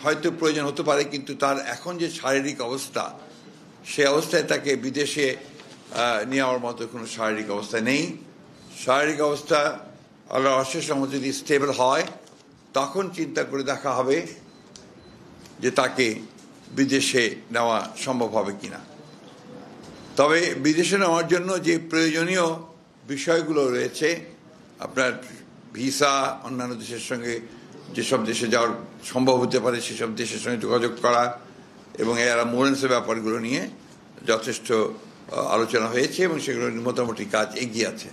হয়তো প্রয়োজন হতে পারে, কিন্তু তার এখন যে শারীরিক অবস্থা, সে অবস্থায় তাকে বিদেশে নেওয়ার মতো কোনো শারীরিক অবস্থা নেই। শারীরিক অবস্থা আল্লাহর অশেষ রহমতে যদি স্টেবল হয়, তখন চিন্তা করে দেখা হবে যে তাকে বিদেশে নেওয়া সম্ভব হবে কিনা। তবে বিদেশে নেওয়ার জন্য যে প্রয়োজনীয় বিষয়গুলো রয়েছে, আপনার ভিসা, অন্যান্য দেশের সঙ্গে যেসব দেশে যাওয়ার সম্ভব হতে পারে সেসব দেশের সঙ্গে যোগাযোগ করা এবং এর অ্যাম্বুলেন্সের ব্যাপারগুলো নিয়ে যথেষ্ট আলোচনা হয়েছে এবং সেগুলো মোটামুটি কাজ এগিয়ে আছে।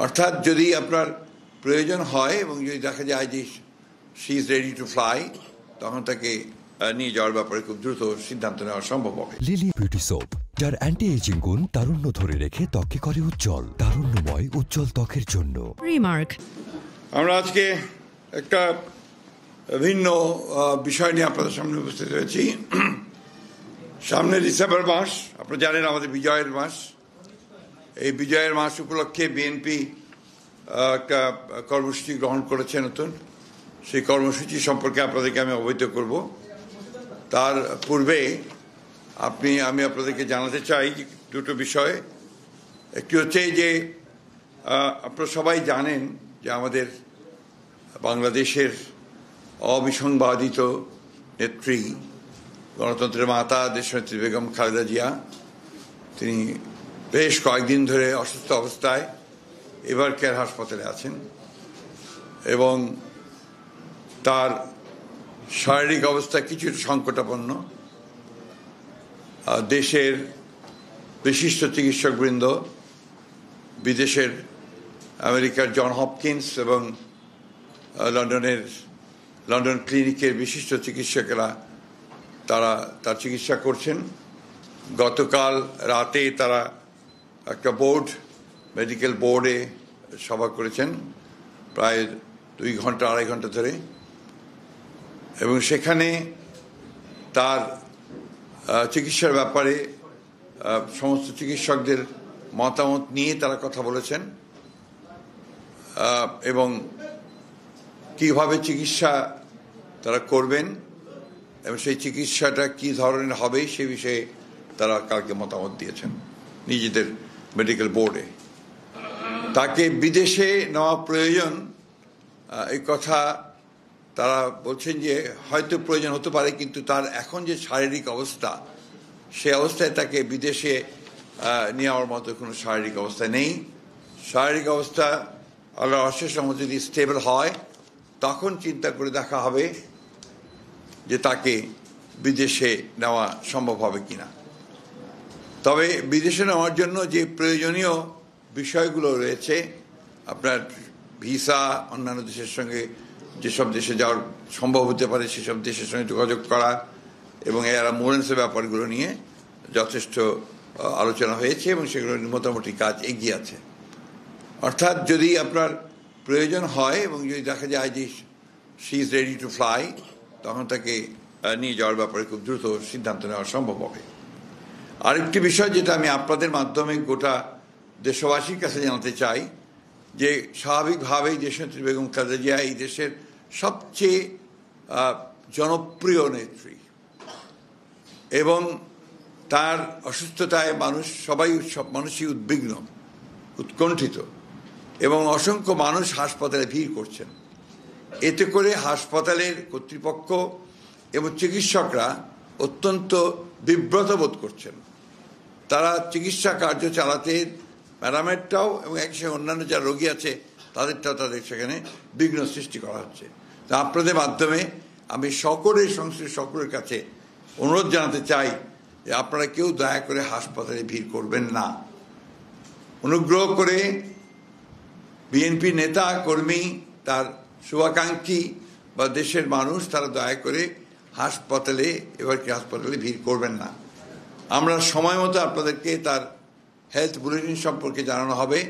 অর্থাৎ যদি আপনার প্রয়োজন হয় এবং যদি দেখা যায় যে she is ready to fly, তখন তাকে নিয়ে যাওয়ার ব্যাপারে খুব দ্রুত সিদ্ধান্ত নেওয়া সম্ভব হবে। লিলি বিউটি সোপ, যার অ্যান্টি এজিং গুণ তারুণ্য ধরে রেখে ত্বককে করে উজ্জ্বল। তারুণ্যময় উজ্জ্বল ত্বকের জন্য রিমার্ক। আমরা আজকে একটা ভিন্ন বিষয় নিয়ে আপনাদের সামনে উপস্থিত হয়েছি। সামনে ডিসেম্বর মাস, আপনারা জানেন আমাদের বিজয়ের মাস। এই বিজয়ের মাস উপলক্ষে বিএনপি একটা কর্মসূচি গ্রহণ করেছে নতুন। সেই কর্মসূচি সম্পর্কে আপনাদেরকে আমি অবহিত করব। তার পূর্বে আমি আপনাদেরকে জানাতে চাই দুটো বিষয়। একটি হচ্ছে যে আপনারা সবাই জানেন যে আমাদের বাংলাদেশের অবিসংবাদিত নেত্রী, গণতন্ত্রের মাতা দেশনেত্রী বেগম খালেদা জিয়া, তিনি বেশ কয়েকদিন ধরে অসুস্থ অবস্থায় এবার কেয়ার হাসপাতালে আছেন এবং তার শারীরিক অবস্থা কিছুটা সংকটাপন্ন। দেশের বিশিষ্ট চিকিৎসকবৃন্দ, বিদেশের আমেরিকার জন হপকিন্স এবং লন্ডন ক্লিনিকের বিশিষ্ট চিকিৎসকেরা তার চিকিৎসা করছেন। গতকাল রাতে তারা একটা মেডিকেল বোর্ডে সভা করেছেন প্রায় 2-2.5 ঘন্টা ধরে, এবং সেখানে তার চিকিৎসার ব্যাপারে সমস্ত চিকিৎসকদের মতামত নিয়ে তারা কথা বলেছেন এবং কিভাবে চিকিৎসা তারা করবেন এবং সেই চিকিৎসাটা কি ধরনের হবে সে বিষয়ে তারা কালকে মতামত দিয়েছেন নিজেদের মেডিকেল বোর্ডে। তাকে বিদেশে নেওয়া প্রয়োজন, এই কথা তারা বলছেন যে হয়তো প্রয়োজন হতে পারে, কিন্তু তার এখন যে শারীরিক অবস্থা, সে অবস্থায় তাকে বিদেশে নেওয়ার মতো কোনো শারীরিক অবস্থা নেই। শারীরিক অবস্থা আল্লাহর অশেষ রহমতে যদি স্টেবল হয়, তখন চিন্তা করে দেখা হবে যে তাকে বিদেশে নেওয়া সম্ভব হবে কিনা। তবে বিদেশে নেওয়ার জন্য যে প্রয়োজনীয় বিষয়গুলো রয়েছে, আপনার ভিসা, অন্যান্য দেশের সঙ্গে যেসব দেশে যাওয়ার সম্ভব হতে পারে সেসব দেশের সঙ্গে যোগাযোগ করা এবং এর অ্যাম্বুলেন্সের ব্যাপারগুলো নিয়ে যথেষ্ট আলোচনা হয়েছে এবং সেগুলো মোটামুটি কাজ এগিয়ে আছে। অর্থাৎ যদি আপনার প্রয়োজন হয় এবং যদি দেখা যায় যে she is ready to fly, তখন তাকে নিয়ে যাওয়ার ব্যাপারে খুব দ্রুত সিদ্ধান্ত নেওয়া সম্ভব হবে। আরেকটি বিষয় যেটা আমি আপনাদের মাধ্যমে গোটা দেশবাসীর কাছে জানাতে চাই, যে স্বাভাবিকভাবেই দেশনেত্রী বেগম খালেদা জিয়া এই দেশের সবচেয়ে জনপ্রিয় নেত্রী এবং তার অসুস্থতায় সব মানুষই উদ্বিগ্ন, উৎকণ্ঠিত এবং অসংখ্য মানুষ হাসপাতালে ভিড় করছেন। এতে করে হাসপাতালের কর্তৃপক্ষ এবং চিকিৎসকরা অত্যন্ত বিব্রত বোধ করছেন। তারা চিকিৎসা কার্য চালাতে প্যারামেডটাও এবং একসাথে অন্যান্য যারা রোগী আছে তাদের সেখানে বিঘ্ন সৃষ্টি করা হচ্ছে। তা আপনাদের মাধ্যমে আমি সকলের কাছে অনুরোধ জানাতে চাই যে আপনারা কেউ দয়া করে হাসপাতালে ভিড় করবেন না। অনুগ্রহ করে বিএনপি নেতা কর্মী, তার শুভাকাঙ্ক্ষী বা দেশের মানুষ, তারা দয়া করে হাসপাতালে ভিড় করবেন না। আমরা সময় মতো আপনাদেরকে তার হেলথ বুলেটিন সম্পর্কে জানানো হবে।